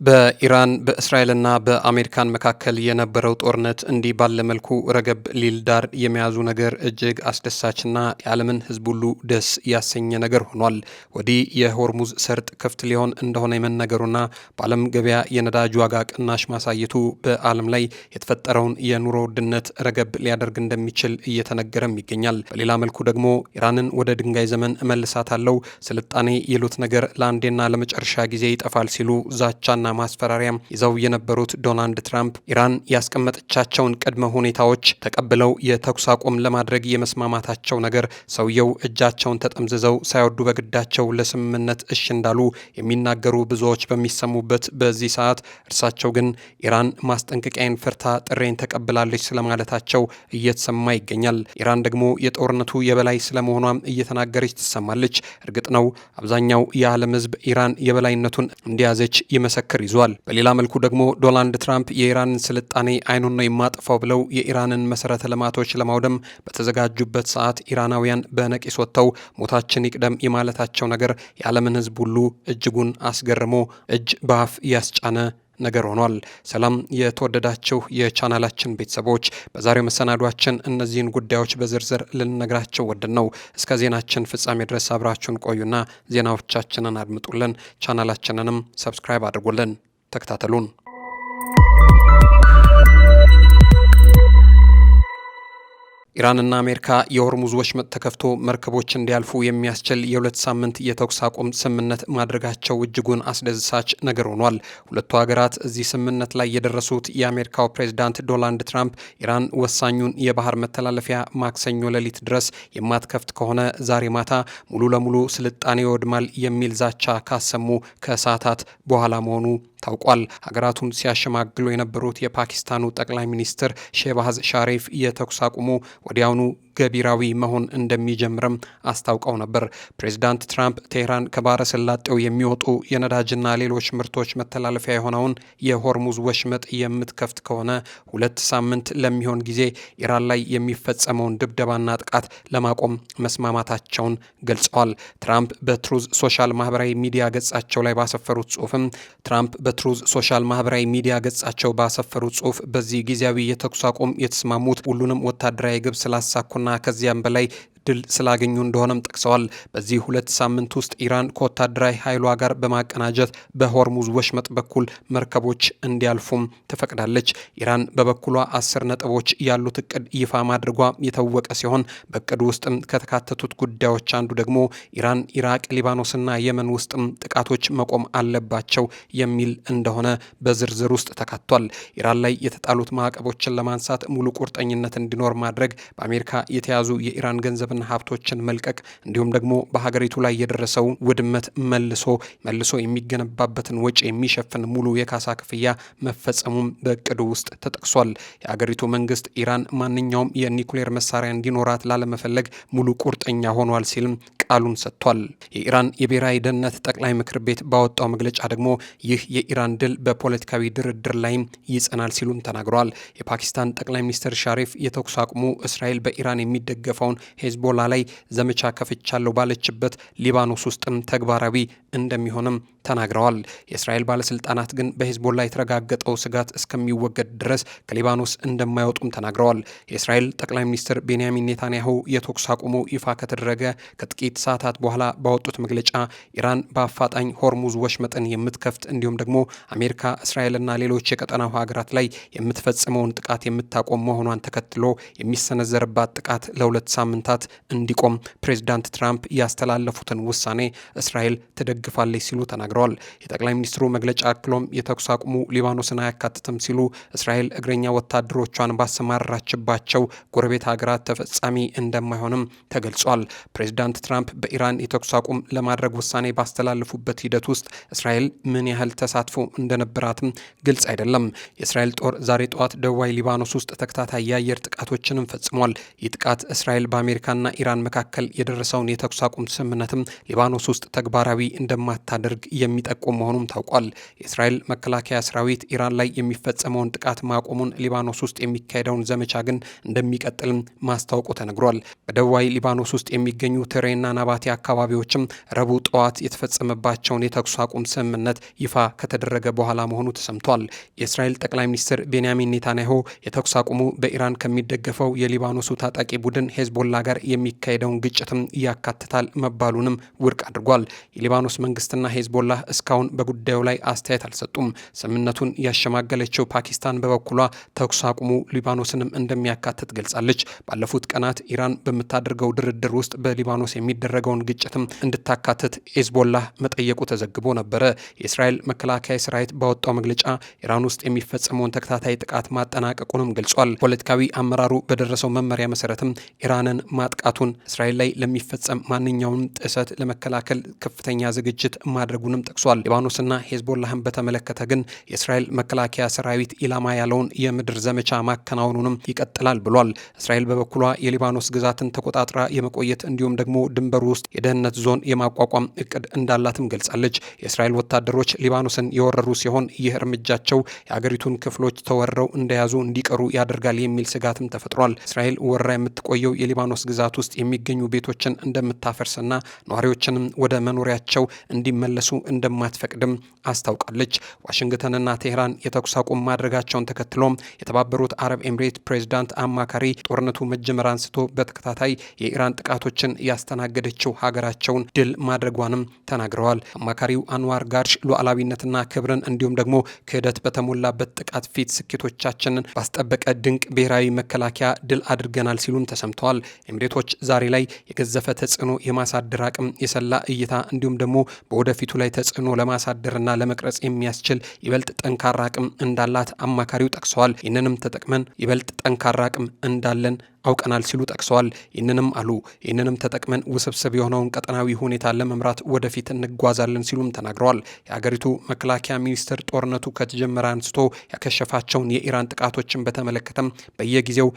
በኢራን በእስራኤልና በአሜሪካን መካከል የነበረው ጦርነት እንዲህ ባለ መልኩ ረገብ ሊል ዳር የመያዙ ነገር እጅግ አስደሳችና የዓለምን ሕዝብ ሁሉ ደስ ያሰኘ ነገር ሆኗል። ወዲህ የሆርሙዝ ሰርጥ ክፍት ሊሆን እንደሆነ የመነገሩና በዓለም ገበያ የነዳጅ ዋጋ ቅናሽ ማሳየቱ በዓለም ላይ የተፈጠረውን የኑሮ ውድነት ረገብ ሊያደርግ እንደሚችል እየተነገረም ይገኛል። በሌላ መልኩ ደግሞ ኢራንን ወደ ድንጋይ ዘመን እመልሳታለሁ፣ ስልጣኔ ይሉት ነገር ለአንዴና ለመጨረሻ ጊዜ ይጠፋል ሲሉ ዛቻና ማስፈራሪያም ይዘው የነበሩት ዶናልድ ትራምፕ ኢራን ያስቀመጠቻቸውን ቅድመ ሁኔታዎች ተቀብለው የተኩስ አቁም ለማድረግ የመስማማታቸው ነገር ሰውየው እጃቸውን ተጠምዝዘው ሳይወዱ በግዳቸው ለስምምነት እሺ እንዳሉ የሚናገሩ ብዙዎች በሚሰሙበት በዚህ ሰዓት እርሳቸው ግን ኢራን ማስጠንቀቂያን ፈርታ ጥሬን ተቀብላለች ስለማለታቸው እየተሰማ ይገኛል። ኢራን ደግሞ የጦርነቱ የበላይ ስለመሆኗም እየተናገረች ትሰማለች። እርግጥ ነው አብዛኛው የዓለም ሕዝብ ኢራን የበላይነቱን እንዲያዘች ይመሰክር ይዟል። በሌላ መልኩ ደግሞ ዶናልድ ትራምፕ የኢራንን ስልጣኔ አይኑን ነው የማጥፋው ብለው የኢራንን መሰረተ ልማቶች ለማውደም በተዘጋጁበት ሰዓት ኢራናውያን በነቂስ ወጥተው ሞታችን ይቅደም የማለታቸው ነገር የዓለምን ሕዝብ ሁሉ እጅጉን አስገርሞ እጅ በአፍ ያስጫነ ነገር ሆኗል። ሰላም የተወደዳችሁ የቻናላችን ቤተሰቦች፣ በዛሬው መሰናዷችን እነዚህን ጉዳዮች በዝርዝር ልንነግራቸው ወደን ነው። እስከ ዜናችን ፍጻሜ ድረስ አብራችሁን ቆዩና ዜናዎቻችንን አድምጡልን። ቻናላችንንም ሰብስክራይብ አድርጉልን። ተከታተሉን። ኢራንና አሜሪካ የሆርሙዝ ወሽመጥ ተከፍቶ መርከቦች እንዲያልፉ የሚያስችል የሁለት ሳምንት የተኩስ አቁም ስምምነት ማድረጋቸው እጅጉን አስደሳች ነገር ሆኗል። ሁለቱ ሀገራት እዚህ ስምምነት ላይ የደረሱት የአሜሪካው ፕሬዝዳንት ዶናልድ ትራምፕ ኢራን ወሳኙን የባህር መተላለፊያ ማክሰኞ ሌሊት ድረስ የማትከፍት ከሆነ ዛሬ ማታ ሙሉ ለሙሉ ስልጣኔ ይወድማል የሚል ዛቻ ካሰሙ ከሰዓታት በኋላ መሆኑ ታውቋል። ሀገራቱን ሲያሸማግሉ የነበሩት የፓኪስታኑ ጠቅላይ ሚኒስትር ሼባዝ ሻሪፍ የተኩስ አቁሙ ወዲያውኑ ገቢራዊ መሆን እንደሚጀምርም አስታውቀው ነበር። ፕሬዚዳንት ትራምፕ ቴህራን ከባህረ ሰላጤው የሚወጡ የነዳጅና ሌሎች ምርቶች መተላለፊያ የሆነውን የሆርሙዝ ወሽመጥ የምትከፍት ከሆነ 2 ሳምንት ለሚሆን ጊዜ ኢራን ላይ የሚፈጸመውን ድብደባና ጥቃት ለማቆም መስማማታቸውን ገልጸዋል። ትራምፕ በትሩዝ ሶሻል ማህበራዊ ሚዲያ ገጻቸው ላይ ባሰፈሩት ጽሁፍ በዚህ ጊዜያዊ የተኩስ አቁም የተስማሙት ሁሉንም ወታደራዊ ግብ ስላሳኩና ከዚያም በላይ ድል ስላገኙ እንደሆነም ጠቅሰዋል። በዚህ 2 ሳምንት ውስጥ ኢራን ከወታደራዊ ኃይሏ ጋር በማቀናጀት በሆርሙዝ ወሽመጥ በኩል መርከቦች እንዲያልፉም ትፈቅዳለች። ኢራን በበኩሏ 10 ነጥቦች ያሉት እቅድ ይፋ ማድረጓ የታወቀ ሲሆን በእቅዱ ውስጥም ከተካተቱት ጉዳዮች አንዱ ደግሞ ኢራን፣ ኢራቅ፣ ሊባኖስና የመን ውስጥም ጥቃቶች መቆም አለባቸው የሚል እንደሆነ በዝርዝር ውስጥ ተካቷል። ኢራን ላይ የተጣሉት ማዕቀቦችን ለማንሳት ሙሉ ቁርጠኝነት እንዲኖር ማድረግ፣ በአሜሪካ የተያዙ የኢራን ገንዘብ ሀብቶችን መልቀቅ እንዲሁም ደግሞ በሀገሪቱ ላይ የደረሰው ውድመት መልሶ የሚገነባበትን ወጪ የሚሸፍን ሙሉ የካሳ ክፍያ መፈጸሙም በእቅዱ ውስጥ ተጠቅሷል። የሀገሪቱ መንግስት ኢራን ማንኛውም የኒውክሌር መሳሪያ እንዲኖራት ላለመፈለግ ሙሉ ቁርጠኛ ሆኗል ሲልም ቃሉን ሰጥቷል። የኢራን የብሔራዊ ደህንነት ጠቅላይ ምክር ቤት ባወጣው መግለጫ ደግሞ ይህ የኢራን ድል በፖለቲካዊ ድርድር ላይም ይጸናል ሲሉም ተናግረዋል። የፓኪስታን ጠቅላይ ሚኒስትር ሻሪፍ የተኩስ አቁሙ እስራኤል በኢራን የሚደገፈውን ሄዝቦላ ላይ ዘመቻ ከፍቻለሁ ባለችበት ሊባኖስ ውስጥም ተግባራዊ እንደሚሆንም ተናግረዋል። የእስራኤል ባለስልጣናት ግን በሄዝቦላ የተረጋገጠው ስጋት እስከሚወገድ ድረስ ከሊባኖስ እንደማይወጡም ተናግረዋል። የእስራኤል ጠቅላይ ሚኒስትር ቤንያሚን ኔታንያሁ የተኩስ አቁሙ ይፋ ከተደረገ ከጥቂት ሰዓታት በኋላ ባወጡት መግለጫ ኢራን በአፋጣኝ ሆርሙዝ ወሽመጥን የምትከፍት እንዲሁም ደግሞ አሜሪካ፣ እስራኤልና ሌሎች የቀጠናው ሀገራት ላይ የምትፈጽመውን ጥቃት የምታቆም መሆኗን ተከትሎ የሚሰነዘርባት ጥቃት ለ2 ሳምንታት እንዲቆም ፕሬዚዳንት ትራምፕ ያስተላለፉትን ውሳኔ እስራኤል ትደግፋለች ሲሉ ተናግረዋል። የጠቅላይ ሚኒስትሩ መግለጫ አክሎም የተኩስ አቁሙ ሊባኖስን አያካትትም ሲሉ እስራኤል እግረኛ ወታደሮቿን ባሰማራችባቸው ጎረቤት ሀገራት ተፈጻሚ እንደማይሆንም ተገልጿል። ፕሬዚዳንት ትራምፕ በኢራን የተኩስ አቁም ለማድረግ ውሳኔ ባስተላለፉበት ሂደት ውስጥ እስራኤል ምን ያህል ተሳትፎ እንደነበራትም ግልጽ አይደለም። የእስራኤል ጦር ዛሬ ጠዋት ደቡባዊ ሊባኖስ ውስጥ ተከታታይ የአየር ጥቃቶችንም ፈጽሟል። ይህ ጥቃት እስራኤል በአሜሪካና አሜሪካና ኢራን መካከል የደረሰውን የተኩስ አቁም ስምምነትም ሊባኖስ ውስጥ ተግባራዊ እንደማታደርግ የሚጠቁም መሆኑም ታውቋል። የእስራኤል መከላከያ ሰራዊት ኢራን ላይ የሚፈጸመውን ጥቃት ማቆሙን፣ ሊባኖስ ውስጥ የሚካሄደውን ዘመቻ ግን እንደሚቀጥልም ማስታወቁ ተነግሯል። በደቡባዊ ሊባኖስ ውስጥ የሚገኙ ትሬና ናባቴ አካባቢዎችም ረቡዕ ጠዋት የተፈጸመባቸውን የተኩስ አቁም ስምምነት ይፋ ከተደረገ በኋላ መሆኑ ተሰምቷል። የእስራኤል ጠቅላይ ሚኒስትር ቤንያሚን ኔታንያሁ የተኩስ አቁሙ በኢራን ከሚደገፈው የሊባኖሱ ታጣቂ ቡድን ሄዝቦላ ጋር የሚካሄደውን ግጭትም ያካትታል መባሉንም ውድቅ አድርጓል። የሊባኖስ መንግስትና ሄዝቦላ እስካሁን በጉዳዩ ላይ አስተያየት አልሰጡም። ስምምነቱን ያሸማገለችው ፓኪስታን በበኩሏ ተኩስ አቁሙ ሊባኖስንም እንደሚያካትት ገልጻለች። ባለፉት ቀናት ኢራን በምታደርገው ድርድር ውስጥ በሊባኖስ የሚደረገውን ግጭትም እንድታካትት ሄዝቦላ መጠየቁ ተዘግቦ ነበረ። የእስራኤል መከላከያ ሰራዊት ባወጣው መግለጫ ኢራን ውስጥ የሚፈጸመውን ተከታታይ ጥቃት ማጠናቀቁንም ገልጿል። ፖለቲካዊ አመራሩ በደረሰው መመሪያ መሰረትም ኢራንን ማጥቃቱን፣ እስራኤል ላይ ለሚፈጸም ማንኛውንም ጥሰት ለመከላከል ከፍተኛ ዝግጅት ማድረጉንም ጠቅሷል። ሊባኖስና ሄዝቦላህን በተመለከተ ግን የእስራኤል መከላከያ ሰራዊት ኢላማ ያለውን የምድር ዘመቻ ማከናወኑንም ይቀጥላል ብሏል። እስራኤል በበኩሏ የሊባኖስ ግዛትን ተቆጣጥራ የመቆየት እንዲሁም ደግሞ ድንበሩ ውስጥ የደህንነት ዞን የማቋቋም እቅድ እንዳላትም ገልጻለች። የእስራኤል ወታደሮች ሊባኖስን የወረሩ ሲሆን ይህ እርምጃቸው የአገሪቱን ክፍሎች ተወረው እንደያዙ እንዲቀሩ ያደርጋል የሚል ስጋትም ተፈጥሯል። እስራኤል ወረራ የምትቆየው የሊባኖስ ግዛት ውስጥ የሚገኙ ቤቶችን እንደምታፈርስና ነዋሪዎችንም ወደ መኖሪያቸው እንዲመለሱ እንደማትፈቅድም አስታውቃለች። ዋሽንግተንና ቴህራን የተኩስ አቁም ማድረጋቸውን ተከትሎም የተባበሩት አረብ ኤምሬት ፕሬዝዳንት አማካሪ ጦርነቱ መጀመር አንስቶ በተከታታይ የኢራን ጥቃቶችን ያስተናገደችው ሀገራቸውን ድል ማድረጓንም ተናግረዋል። አማካሪው አንዋር ጋርሽ ሉዓላዊነትና ክብርን እንዲሁም ደግሞ ክህደት በተሞላበት ጥቃት ፊት ስኬቶቻችንን ባስጠበቀ ድንቅ ብሔራዊ መከላከያ ድል አድርገናል ሲሉም ተሰምተዋል። ኤምሬቶች ዛሬ ላይ የገዘፈ ተጽዕኖ የማሳደር አቅም፣ የሰላ እይታ እንዲሁም ደግሞ በወደፊቱ ላይ ተጽዕኖ ለማሳደርና ለመቅረጽ የሚያስችል ይበልጥ ጠንካራ አቅም እንዳላት አማካሪው ጠቅሰዋል። ይህንንም ተጠቅመን ይበልጥ ጠንካራ አቅም እንዳለን አውቀናል ሲሉ ጠቅሰዋል። ይህንንም ተጠቅመን ውስብስብ የሆነውን ቀጠናዊ ሁኔታ ለመምራት ወደፊት እንጓዛለን ሲሉም ተናግረዋል። የሀገሪቱ መከላከያ ሚኒስትር ጦርነቱ ከተጀመረ አንስቶ ያከሸፋቸውን የኢራን ጥቃቶችን በተመለከተም በየጊዜው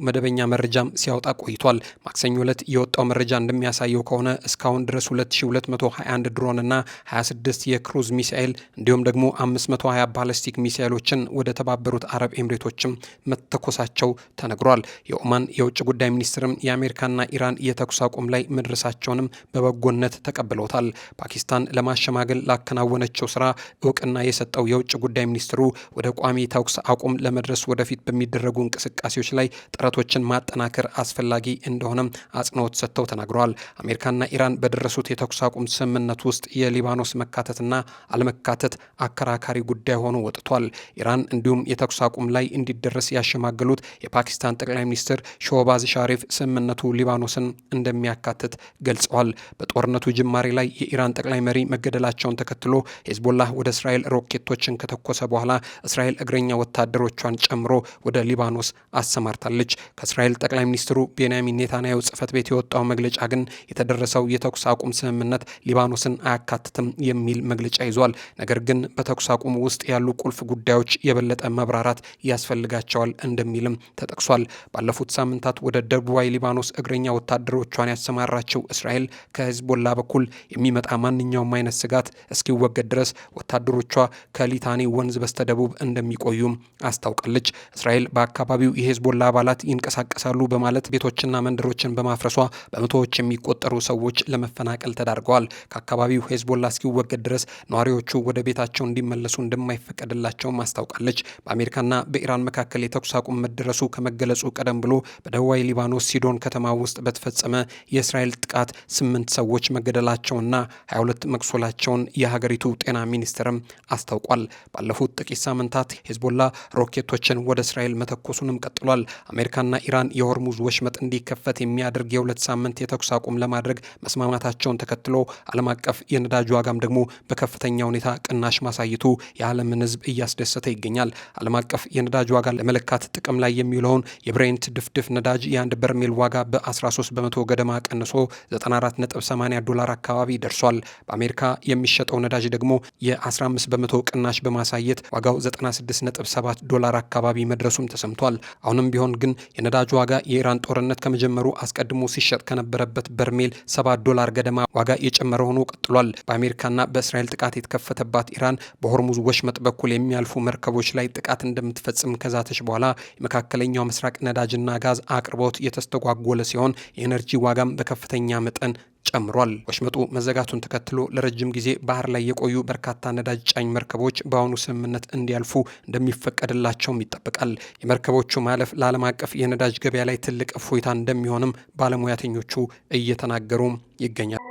መደበኛ መረጃም ሲያወጣ ቆይቷል። ማክሰኞ ዕለት የወጣው መረጃ እንደሚያሳየው ከሆነ እስካሁን ድረስ 2221 ድሮን እና 26 የክሩዝ ሚሳኤል እንዲሁም ደግሞ 520 ባለስቲክ ሚሳኤሎችን ወደ ተባበሩት አረብ ኤምሬቶችም መተኮሳቸው ተነግሯል። የኦማን የውጭ ጉዳይ ሚኒስትርም የአሜሪካና ኢራን የተኩስ አቁም ላይ መድረሳቸውንም በበጎነት ተቀብለውታል። ፓኪስታን ለማሸማገል ላከናወነችው ስራ እውቅና የሰጠው የውጭ ጉዳይ ሚኒስትሩ ወደ ቋሚ ተኩስ አቁም ለመድረስ ወደፊት በሚደረጉ እንቅስቃሴዎች ላይ ጥረቶችን ማጠናከር አስፈላጊ እንደሆነም አጽንኦት ሰጥተው ተናግረዋል። አሜሪካና ኢራን በደረሱት የተኩስ አቁም ስምምነት ውስጥ የሊባኖስ መካተትና አለመካተት አከራካሪ ጉዳይ ሆኖ ወጥቷል። ኢራን እንዲሁም የተኩስ አቁም ላይ እንዲደረስ ያሸማገሉት የፓኪስታን ጠቅላይ ሚኒስትር ሾህባዝ ሻሪፍ ስምምነቱ ሊባኖስን እንደሚያካትት ገልጸዋል። በጦርነቱ ጅማሬ ላይ የኢራን ጠቅላይ መሪ መገደላቸውን ተከትሎ ሄዝቦላህ ወደ እስራኤል ሮኬቶችን ከተኮሰ በኋላ እስራኤል እግረኛ ወታደሮቿን ጨምሮ ወደ ሊባኖስ አሰማርታለች። ከእስራኤል ጠቅላይ ሚኒስትሩ ቤንያሚን ኔታንያሁ ጽህፈት ቤት የወጣው መግለጫ ግን የተደረሰው የተኩስ አቁም ስምምነት ሊባኖስን አያካትትም የሚል መግለጫ ይዟል። ነገር ግን በተኩስ አቁም ውስጥ ያሉ ቁልፍ ጉዳዮች የበለጠ መብራራት ያስፈልጋቸዋል እንደሚልም ተጠቅሷል። ባለፉት ሳምንታት ወደ ደቡባዊ ሊባኖስ እግረኛ ወታደሮቿን ያሰማራችው እስራኤል ከሂዝቦላ በኩል የሚመጣ ማንኛውም አይነት ስጋት እስኪወገድ ድረስ ወታደሮቿ ከሊታኒ ወንዝ በስተደቡብ እንደሚቆዩም አስታውቃለች። እስራኤል በአካባቢው የሂዝቦላ አባላት ይንቀሳቀሳሉ በማለት ቤቶችና መንደሮችን በማፍረሷ በመቶዎች የሚቆጠሩ ሰዎች ለመፈናቀል ተዳርገዋል። ከአካባቢው ሂዝቦላ እስኪወገድ ድረስ ነዋሪዎቹ ወደ ቤታቸው እንዲመለሱ እንደማይፈቀድላቸውም አስታውቃለች። በአሜሪካና በኢራን መካከል የተኩስ አቁም መደረሱ ከመገለጹ ቀደም ብሎ በደቡባዊ ሊባኖስ ሲዶን ከተማ ውስጥ በተፈጸመ የእስራኤል ጥቃት 8 ሰዎች መገደላቸውና 22 መቁሰላቸውን የሀገሪቱ ጤና ሚኒስቴርም አስታውቋል። ባለፉት ጥቂት ሳምንታት ሂዝቦላ ሮኬቶችን ወደ እስራኤል መተኮሱንም ቀጥሏል። አሜሪካና ኢራን የሆርሙዝ ወሽመጥ እንዲከፈት የሚያደርግ የ2 ሳምንት የተኩስ አቁም ለማድረግ መስማማታቸውን ተከትሎ ዓለም አቀፍ የነዳጅ ዋጋም ደግሞ በከፍተኛ ሁኔታ ቅናሽ ማሳየቱ የዓለምን ሕዝብ እያስደሰተ ይገኛል። ዓለም አቀፍ የነዳጅ ዋጋ ለመለካት ጥቅም ላይ የሚውለውን የብሬንት ድፍድፍ ድፍድፍ ነዳጅ የአንድ በርሜል ዋጋ በ13 በመቶ ገደማ ቀንሶ $94.80 አካባቢ ደርሷል። በአሜሪካ የሚሸጠው ነዳጅ ደግሞ የ15 በመቶ ቅናሽ በማሳየት ዋጋው $96.7 አካባቢ መድረሱም ተሰምቷል። አሁንም ቢሆን ግን የነዳጅ ዋጋ የኢራን ጦርነት ከመጀመሩ አስቀድሞ ሲሸጥ ከነበረበት በርሜል $7 ገደማ ዋጋ የጨመረ ሆኖ ቀጥሏል። በአሜሪካና በእስራኤል ጥቃት የተከፈተባት ኢራን በሆርሙዝ ወሽመጥ በኩል የሚያልፉ መርከቦች ላይ ጥቃት እንደምትፈጽም ከዛተች በኋላ የመካከለኛው ምስራቅ ነዳጅና ጋዝ አቅርቦት የተስተጓጎለ ሲሆን የኤነርጂ ዋጋም በከፍተኛ መጠን ጨምሯል። ወሽመጡ መዘጋቱን ተከትሎ ለረጅም ጊዜ ባህር ላይ የቆዩ በርካታ ነዳጅ ጫኝ መርከቦች በአሁኑ ስምምነት እንዲያልፉ እንደሚፈቀድላቸውም ይጠበቃል። የመርከቦቹ ማለፍ ለዓለም አቀፍ የነዳጅ ገበያ ላይ ትልቅ እፎይታ እንደሚሆንም ባለሙያተኞቹ እየተናገሩ ይገኛል።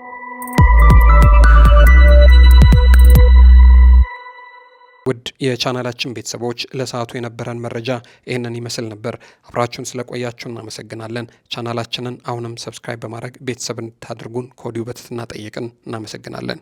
ውድ የቻናላችን ቤተሰቦች ለሰዓቱ የነበረን መረጃ ይህንን ይመስል ነበር። አብራችሁን ስለቆያችሁ እናመሰግናለን። ቻናላችንን አሁንም ሰብስክራይብ በማድረግ ቤተሰብ እንድታደርጉን ከወዲሁ በትህትና ጠየቅን። እናመሰግናለን።